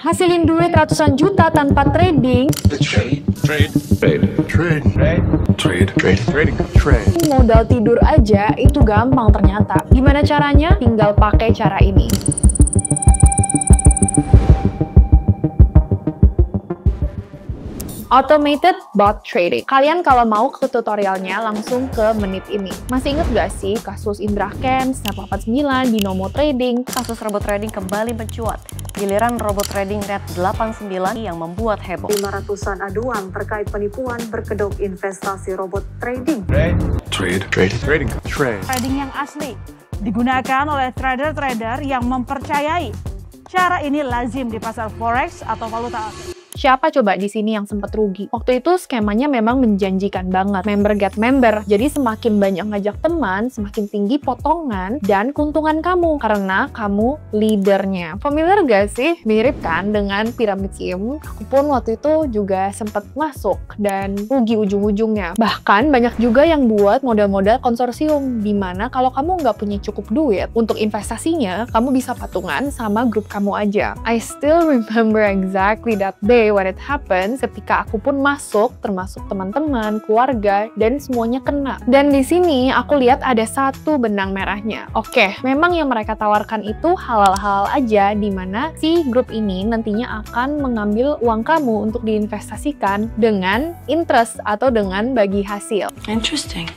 Hasilin duit ratusan juta tanpa trading. Modal tidur aja itu gampang ternyata. Gimana caranya? Tinggal pakai cara ini. Automated bot trading. Kalian kalau mau ke tutorialnya langsung ke menit ini. Masih inget gak sih kasus Indra Ken, Snap 89, Binomo Trading? Kasus robot trading kembali mencuat. Giliran robot trading Net 89 yang membuat heboh. 500-an aduan terkait penipuan berkedok investasi robot trading. Trading yang asli digunakan oleh trader-trader yang mempercayai cara ini lazim di pasar forex atau valuta asing. Siapa coba di sini yang sempat rugi? Waktu itu skemanya memang menjanjikan banget. Member get member. Jadi semakin banyak ngajak teman, semakin tinggi potongan dan keuntungan kamu. Karena kamu leadernya. Familiar gak sih? Mirip kan dengan piramid scheme? Aku pun waktu itu juga sempat masuk dan rugi ujung-ujungnya. Bahkan banyak juga yang buat model-model konsorsium. Dimana kalau kamu nggak punya cukup duit untuk investasinya, kamu bisa patungan sama grup kamu aja. I still remember exactly that day when it happened, ketika aku pun masuk, termasuk teman-teman, keluarga, dan semuanya kena. Dan di sini aku lihat ada satu benang merahnya. Oke, memang yang mereka tawarkan itu halal-halal aja, di mana si grup ini nantinya akan mengambil uang kamu untuk diinvestasikan dengan interest atau dengan bagi hasil. Interesting.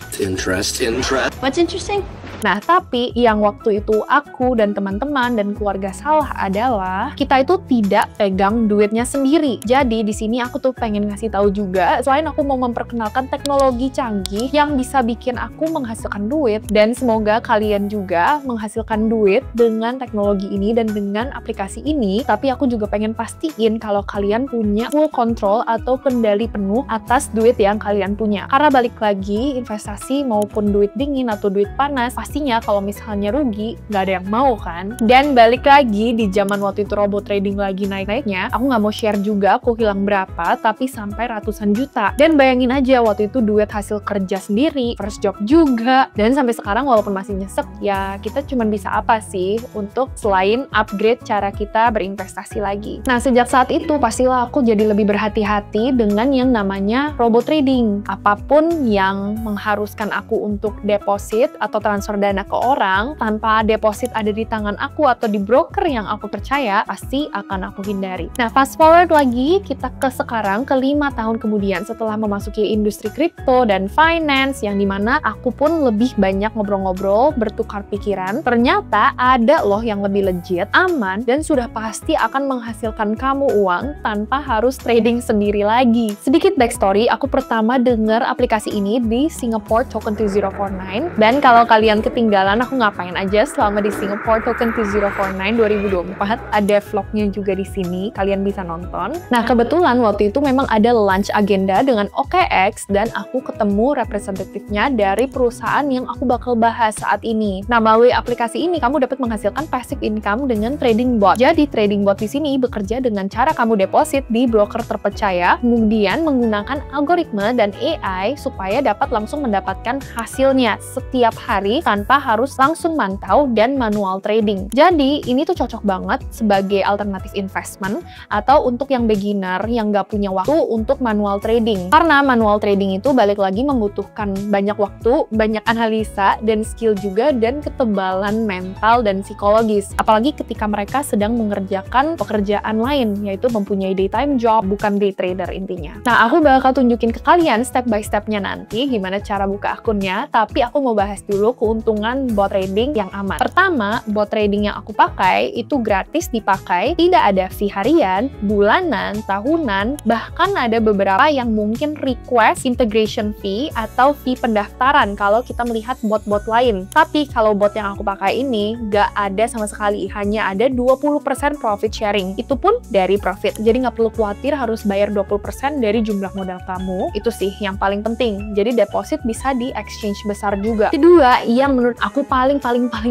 What's interesting? Nah, tapi yang waktu itu aku dan teman-teman dan keluarga salah adalah kita itu tidak pegang duitnya sendiri. Jadi di sini aku tuh pengen ngasih tahu juga, selain aku mau memperkenalkan teknologi canggih yang bisa bikin aku menghasilkan duit, dan semoga kalian juga menghasilkan duit dengan teknologi ini dan dengan aplikasi ini, tapi aku juga pengen pastiin kalau kalian punya full control atau kendali penuh atas duit yang kalian punya. Karena balik lagi, investasi maupun duit dingin atau duit panas, pastinya kalau misalnya rugi, nggak ada yang mau kan? Dan balik lagi, di zaman waktu itu robot trading lagi naik-naiknya, aku nggak mau share juga aku hilang berapa, tapi sampai ratusan juta. Dan bayangin aja waktu itu duit hasil kerja sendiri, first job juga, dan sampai sekarang walaupun masih nyesek, ya kita cuma bisa apa sih untuk selain upgrade cara kita berinvestasi lagi. Nah, sejak saat itu pastilah aku jadi lebih berhati-hati dengan yang namanya robot trading. Apapun yang mengharuskan aku untuk deposit atau transfer dana ke orang, tanpa deposit ada di tangan aku atau di broker yang aku percaya, pasti akan aku hindari. Nah, fast forward lagi, kita ke sekarang, ke 5 tahun kemudian setelah memasuki industri kripto dan finance, yang dimana aku pun lebih banyak ngobrol-ngobrol, bertukar pikiran. Ternyata ada loh yang lebih legit, aman, dan sudah pasti akan menghasilkan kamu uang tanpa harus trading sendiri lagi. Sedikit backstory, aku pertama dengar aplikasi ini di Singapore Token 2049, dan kalau kalian ketinggalan aku ngapain aja selama di Singapore Token 2049 2024, ada vlognya juga di sini, kalian bisa nonton. Nah, kebetulan waktu itu memang ada lunch agenda dengan OKX dan aku ketemu representatifnya dari perusahaan yang aku bakal bahas saat ini. Nah, melalui aplikasi ini kamu dapat menghasilkan passive income dengan trading bot. Jadi, trading bot di sini bekerja dengan cara kamu deposit di broker terpercaya, kemudian menggunakan algoritma dan AI supaya dapat langsung mendapatkan hasilnya setiap hari tanpa harus langsung mantau dan manual trading. Jadi, ini tuh cocok banget sebagai alternatif investment atau untuk yang beginner yang nggak punya waktu untuk manual trading. Karena manual trading itu balik lagi membutuhkan banyak waktu, banyak analisa, dan skill juga, dan ketebalan mental dan psikologis. Apalagi ketika mereka sedang mengerjakan pekerjaan lain, yaitu mempunyai daytime job, bukan day trader intinya. Nah, aku bakal tunjukin ke kalian step by stepnya nanti, gimana cara buka akunnya, tapi aku mau bahas dulu keuntungan bot trading yang aman. Pertama, bot trading yang aku pakai itu gratis dipakai, tidak ada fee harian, bulanan, tahunan, bahkan ada beberapa yang mungkin request integration fee atau fee pendaftaran kalau kita melihat bot-bot lain. Tapi kalau bot yang aku pakai ini nggak ada sama sekali, hanya ada 20% profit sharing. Itu pun dari profit. Jadi nggak perlu khawatir harus bayar 20% dari jumlah modal kamu. Itu sih yang paling penting. Jadi deposit bisa di exchange besar juga. Kedua, yang yang menurut aku paling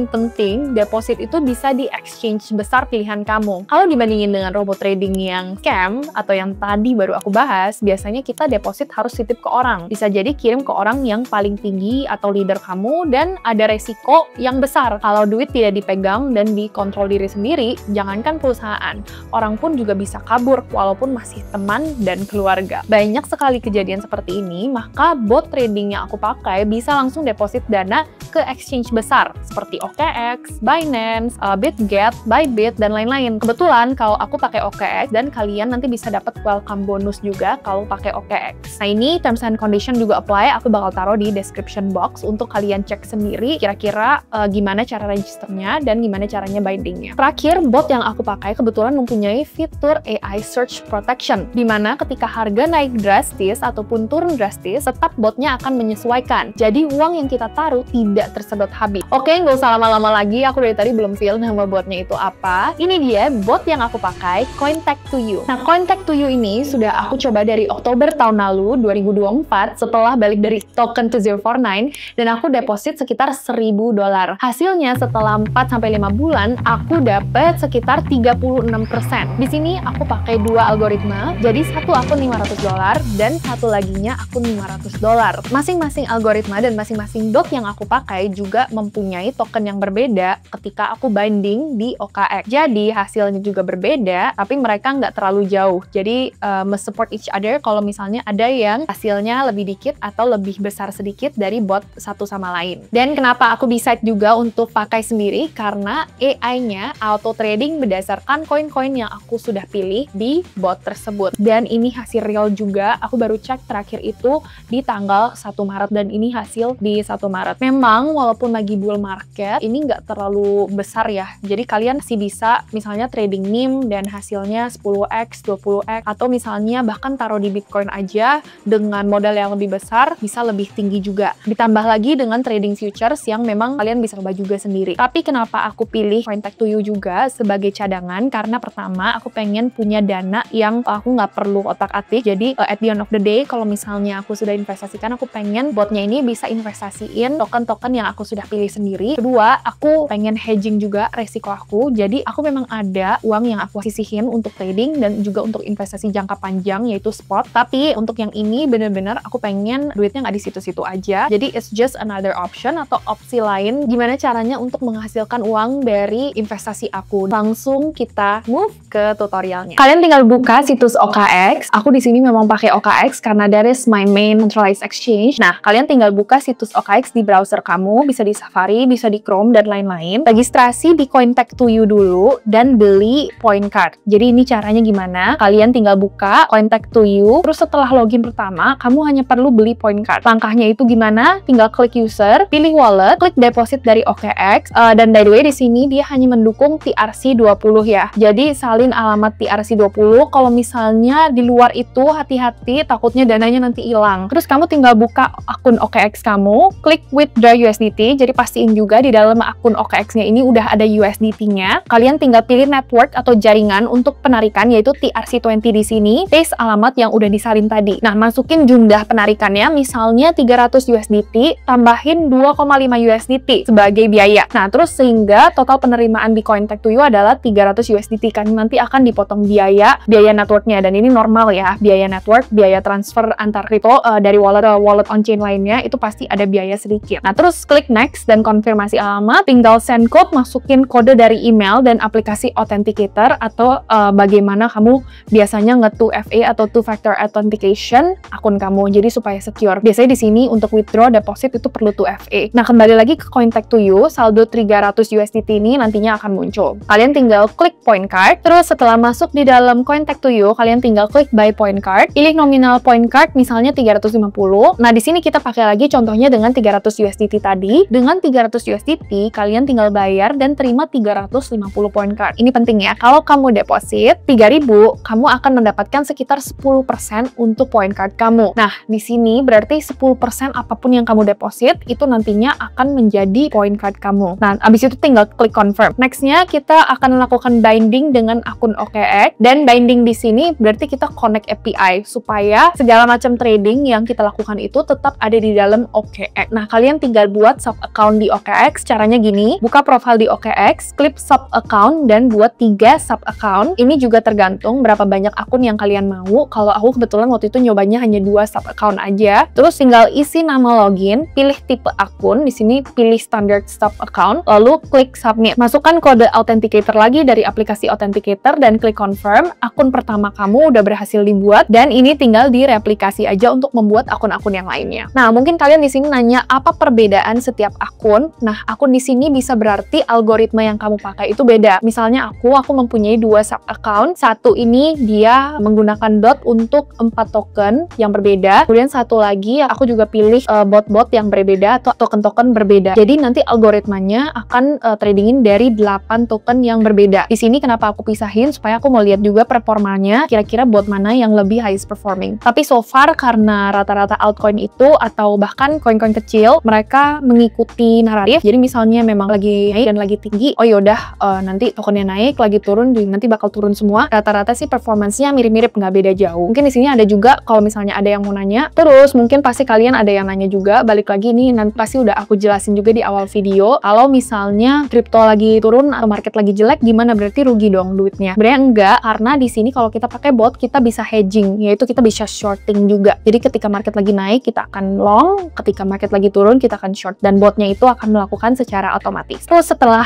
penting, deposit itu bisa di exchange besar pilihan kamu. Kalau dibandingin dengan robot trading yang scam atau yang tadi baru aku bahas, biasanya kita deposit harus titip ke orang. Bisa jadi kirim ke orang yang paling tinggi atau leader kamu, dan ada resiko yang besar. Kalau duit tidak dipegang dan dikontrol diri sendiri, jangankan perusahaan, orang pun juga bisa kabur walaupun masih teman dan keluarga. Banyak sekali kejadian seperti ini, maka bot trading yang aku pakai bisa langsung deposit dana ke exchange besar seperti OKX, Binance, Bitget, Bybit, dan lain-lain. Kebetulan kalau aku pakai OKX, dan kalian nanti bisa dapat welcome bonus juga kalau pakai OKX. Nah, ini terms and condition juga apply, aku bakal taruh di description box untuk kalian cek sendiri kira-kira gimana cara registernya dan gimana caranya bindingnya. Terakhir, bot yang aku pakai kebetulan mempunyai fitur AI Search Protection, dimana ketika harga naik drastis ataupun turun drastis, tetap botnya akan menyesuaikan. Jadi uang yang kita taruh tidak tersedot habis. Oke, nggak usah lama-lama lagi, aku dari tadi belum feel nama botnya itu apa. Ini dia bot yang aku pakai, Cointech2U. Nah, Cointech2U ini sudah aku coba dari Oktober tahun lalu, 2024, setelah balik dari token 2049, dan aku deposit sekitar $1.000. Hasilnya setelah 4-5 bulan, aku dapat sekitar 36%. Di sini aku pakai dua algoritma, jadi satu akun $500 dan satu laginya akun $500. Masing-masing algoritma dan masing-masing dot yang aku pakai juga mempunyai token yang berbeda ketika aku binding di OKX. Jadi hasilnya juga berbeda, tapi mereka nggak terlalu jauh. Jadi support each other kalau misalnya ada yang hasilnya lebih dikit atau lebih besar sedikit dari bot satu sama lain. Dan kenapa aku decide juga untuk pakai sendiri? Karena AI-nya auto trading berdasarkan koin-koin yang aku sudah pilih di bot tersebut. Dan ini hasil real juga, aku baru cek terakhir itu di tanggal 1 Maret dan ini hasil di 1 Maret. Memang walaupun lagi bull market, ini nggak terlalu besar ya. Jadi kalian masih bisa misalnya trading NIM dan hasilnya 10x, 20x, atau misalnya bahkan taruh di Bitcoin aja dengan modal yang lebih besar, bisa lebih tinggi juga. Ditambah lagi dengan trading futures yang memang kalian bisa coba juga sendiri. Tapi kenapa aku pilih Cointech2U juga sebagai cadangan? Karena pertama, aku pengen punya dana yang aku nggak perlu otak-atik. Jadi at the end of the day, kalau misalnya aku sudah investasikan, aku pengen botnya ini bisa investasiin token-token yang aku sudah pilih sendiri. Kedua, aku pengen hedging juga resiko aku. Jadi aku memang ada uang yang aku sisihin untuk trading dan juga untuk investasi jangka panjang yaitu spot. Tapi untuk yang ini bener-bener aku pengen duitnya nggak di situ-situ aja. Jadi it's just another option atau opsi lain gimana caranya untuk menghasilkan uang dari investasi aku. Langsung kita move ke tutorialnya. Kalian tinggal buka situs OKX. Aku di sini memang pakai OKX karena that is my main centralized exchange. Nah, kalian tinggal buka situs OKX di browser kamu, bisa di Safari, bisa di Chrome, dan lain-lain. Registrasi di Cointech2U dulu, dan beli point card. Jadi ini caranya gimana? Kalian tinggal buka Cointech2U, terus setelah login pertama, kamu hanya perlu beli point card. Langkahnya itu gimana? Tinggal klik user, pilih wallet, klik deposit dari OKX, dan by the way di sini dia hanya mendukung TRC20 ya. Jadi salin alamat TRC20, kalau misalnya di luar itu hati-hati, takutnya dananya nanti hilang. Terus kamu tinggal buka akun OKX kamu, klik withdraw USDT, jadi pastiin juga di dalam akun OKX-nya ini udah ada USDT-nya. Kalian tinggal pilih network atau jaringan untuk penarikan, yaitu TRC20 di sini, paste alamat yang udah disalin tadi. Nah, masukin jumlah penarikannya, misalnya 300 USDT, tambahin 2,5 USDT sebagai biaya. Nah, terus sehingga total penerimaan di Cointech2U adalah 300 USDT, kan nanti akan dipotong biaya networknya, dan ini normal ya, biaya network, biaya transfer antar kripto dari wallet on-chain lainnya, itu pasti ada biaya sedikit. Nah, terus klik next dan konfirmasi alamat, tinggal send code, masukin kode dari email dan aplikasi authenticator atau bagaimana kamu biasanya nge-2FA atau two-factor authentication akun kamu, jadi supaya secure. Biasanya di sini untuk withdraw deposit itu perlu 2FA. Nah, kembali lagi ke Cointech2U, saldo 300 USDT ini nantinya akan muncul. Kalian tinggal klik point card, terus setelah masuk di dalam Cointech2U, kalian tinggal klik buy point card, pilih nominal point card misalnya 350. Nah, di sini kita pakai lagi contohnya dengan 300 USDT tadi. Dengan 300 USDT, kalian tinggal bayar dan terima 350 point card. Ini penting ya, kalau kamu deposit 3.000, kamu akan mendapatkan sekitar 10% untuk point card kamu. Nah, di sini berarti 10% apapun yang kamu deposit, itu nantinya akan menjadi point card kamu. Nah, abis itu tinggal klik confirm. Nextnya, kita akan melakukan binding dengan akun OKX, dan binding di sini berarti kita connect API, supaya segala macam trading yang kita lakukan itu tetap ada di dalam OKX. Nah, kalian tinggal buat sub account di OKX. Caranya gini, buka profile di OKX, klik sub account, dan buat 3 sub account. Ini juga tergantung berapa banyak akun yang kalian mau. Kalau aku kebetulan waktu itu nyobanya hanya 2 sub account aja. Terus tinggal isi nama login, pilih tipe akun, di sini pilih standard sub account, lalu klik submit. Masukkan kode authenticator lagi dari aplikasi authenticator dan klik confirm. Akun pertama kamu udah berhasil dibuat, dan ini tinggal direplikasi aja untuk membuat akun-akun yang lainnya. Nah, mungkin kalian di sini nanya apa perbedaan setiap akun. Nah, akun di sini bisa berarti algoritma yang kamu pakai itu beda. Misalnya aku mempunyai 2 sub account. Satu ini dia menggunakan dot untuk 4 token yang berbeda. Kemudian satu lagi aku juga pilih bot-bot yang berbeda atau token-token berbeda. Jadi nanti algoritmanya akan tradingin dari 8 token yang berbeda. Di sini kenapa aku pisahin supaya aku mau lihat juga performanya, kira-kira bot mana yang lebih highest performing. Tapi so far karena rata-rata altcoin itu atau bahkan koin-koin kecil, mereka mengikuti naratif. Jadi misalnya memang lagi naik dan lagi tinggi, oh yaudah nanti tokennya naik, lagi turun nanti bakal turun semua. Rata-rata sih performance-nya mirip-mirip, nggak beda jauh. Mungkin di sini ada juga kalau misalnya ada yang mau nanya, terus mungkin pasti kalian ada yang nanya juga. Balik lagi nih, nanti pasti udah aku jelasin juga di awal video. Kalau misalnya kripto lagi turun atau market lagi jelek, gimana, berarti rugi dong duitnya? Sebenarnya enggak, karena di sini kalau kita pakai bot, kita bisa hedging, yaitu kita bisa shorting juga. Jadi ketika market lagi naik, kita akan long, ketika market lagi turun, kita akan short, dan botnya itu akan melakukan secara otomatis. Terus setelah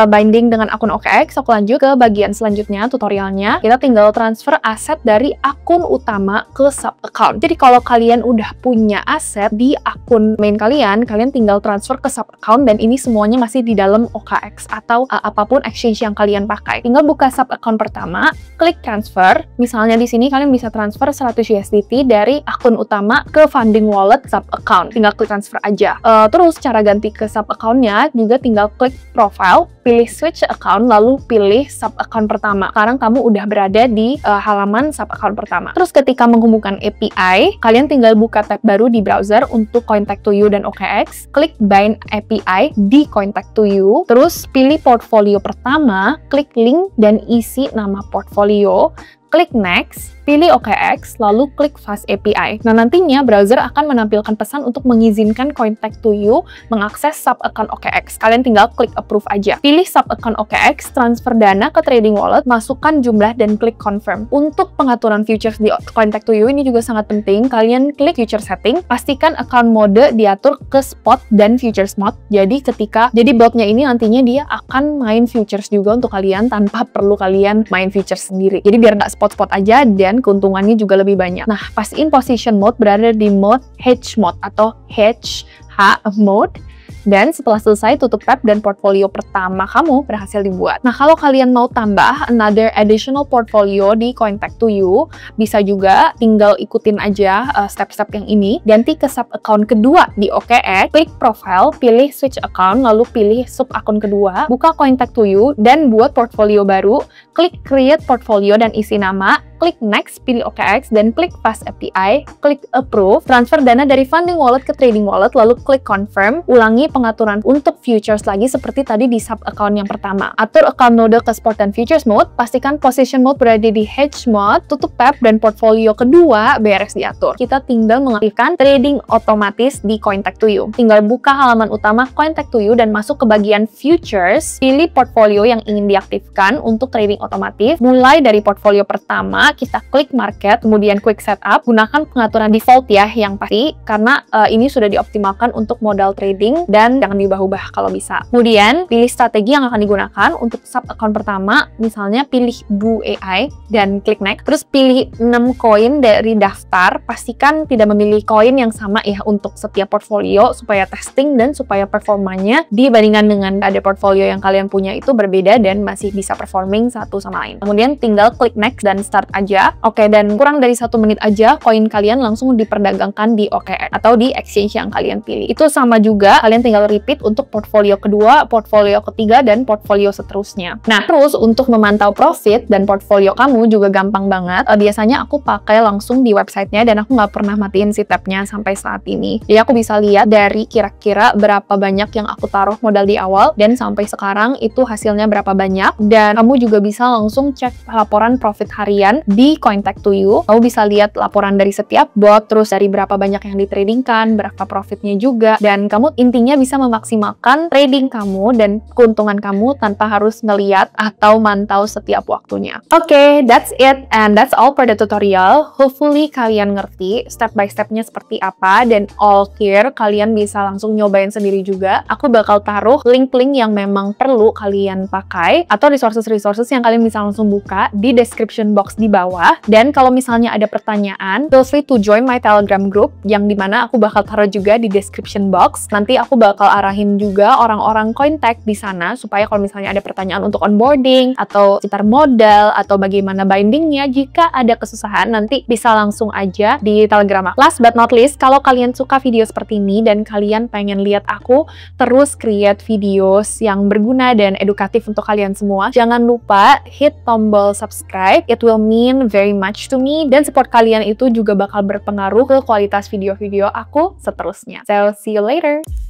binding dengan akun OKX, aku lanjut ke bagian selanjutnya, tutorialnya. Kita tinggal transfer aset dari akun utama ke sub account. Jadi kalau kalian udah punya aset di akun main kalian tinggal transfer ke sub account, dan ini semuanya masih di dalam OKX atau apapun exchange yang kalian pakai. Tinggal buka sub account pertama, klik transfer. Misalnya di sini kalian bisa transfer 100 USDT dari akun utama ke funding wallet sub account. Tinggal klik transfer aja. Terus cara ganti ke sub account-nya juga tinggal klik profile, pilih switch account, lalu pilih sub account pertama. Sekarang kamu udah berada di halaman sub account pertama. Terus ketika menghubungkan API, kalian tinggal buka tab baru di browser untuk Cointacto-U dan OKX, klik bind API di Cointacto-U, terus pilih portfolio pertama, klik link dan isi nama portfolio, klik next, pilih OKX, lalu klik Fast API. Nah, nantinya browser akan menampilkan pesan untuk mengizinkan Cointacto-U mengakses sub account OKX. Kalian tinggal klik approve aja. Pilih sub account OKX, transfer dana ke trading wallet, masukkan jumlah dan klik confirm. Untuk pengaturan futures di Cointacto-U ini juga sangat penting. Kalian klik future setting, pastikan account mode diatur ke spot dan futures mode. Jadi botnya ini nantinya dia akan main futures juga untuk kalian tanpa perlu kalian main futures sendiri. Jadi biar nggak spot-spot aja dan keuntungannya juga lebih banyak. Nah, pastiin position mode berada di mode hedge mode atau hedge mode. Dan setelah selesai, tutup tab dan portfolio pertama kamu berhasil dibuat. Nah, kalau kalian mau tambah another additional portfolio di Cointacto-U, bisa juga tinggal ikutin aja step-step yang ini. Ganti ke sub account kedua di OKX, klik profile, pilih switch account, lalu pilih sub akun kedua, buka Cointacto-U dan buat portfolio baru, klik create portfolio dan isi nama, klik next, pilih OKX, dan klik Fast API, klik approve, transfer dana dari funding wallet ke trading wallet, lalu klik confirm, ulangi pengaturan untuk futures lagi seperti tadi di sub account yang pertama. Atur account node ke spot dan futures mode, pastikan position mode berada di hedge mode, tutup tab dan portfolio kedua beres diatur. Kita tinggal mengaktifkan trading otomatis di Cointacto-U. Tinggal buka halaman utama Cointacto-U dan masuk ke bagian futures, pilih portfolio yang ingin diaktifkan untuk trading otomatis. Mulai dari portfolio pertama, kita klik market, kemudian quick setup, gunakan pengaturan default ya yang pasti, karena ini sudah dioptimalkan untuk modal trading dan jangan diubah-ubah kalau bisa. Kemudian pilih strategi yang akan digunakan untuk sub account pertama, misalnya pilih BU AI dan klik next, terus pilih 6 koin dari daftar, pastikan tidak memilih koin yang sama ya untuk setiap portfolio supaya testing dan supaya performanya dibandingkan dengan ada portfolio yang kalian punya itu berbeda dan masih bisa performing satu sama lain. Kemudian tinggal klik next dan start aja. Oke, dan kurang dari 1 menit aja koin kalian langsung diperdagangkan di OKX atau di exchange yang kalian pilih. Itu sama juga, kalian tinggal repeat untuk portfolio kedua, portfolio ketiga, dan portfolio seterusnya. Nah, terus untuk memantau profit dan portfolio kamu juga gampang banget. Biasanya aku pakai langsung di websitenya dan aku nggak pernah matiin si tabnya sampai saat ini. Jadi aku bisa lihat dari kira-kira berapa banyak yang aku taruh modal di awal dan sampai sekarang itu hasilnya berapa banyak. Dan kamu juga bisa langsung cek laporan profit harian di Cointacto-U. Kamu bisa lihat laporan dari setiap bot, terus dari berapa banyak yang ditradingkan, berapa profitnya juga, dan kamu intinya hanya bisa memaksimalkan trading kamu dan keuntungan kamu tanpa harus ngeliat atau mantau setiap waktunya. Oke, that's it and that's all for the tutorial. Hopefully kalian ngerti step by stepnya seperti apa dan all clear, kalian bisa langsung nyobain sendiri juga. Aku bakal taruh link-link yang memang perlu kalian pakai atau resources yang kalian bisa langsung buka di description box di bawah. Dan kalau misalnya ada pertanyaan, feel free to join my Telegram group yang dimana aku bakal taruh juga di description box. Nanti aku bakal arahin juga orang-orang Cointech di sana supaya kalau misalnya ada pertanyaan untuk onboarding atau sekitar modal atau bagaimana bindingnya, jika ada kesusahan nanti bisa langsung aja di Telegram. Last but not least, kalau kalian suka video seperti ini dan kalian pengen lihat aku terus create videos yang berguna dan edukatif untuk kalian semua, jangan lupa hit tombol subscribe. It will mean very much to me dan support kalian itu juga bakal berpengaruh ke kualitas video-video aku seterusnya. So, see you later!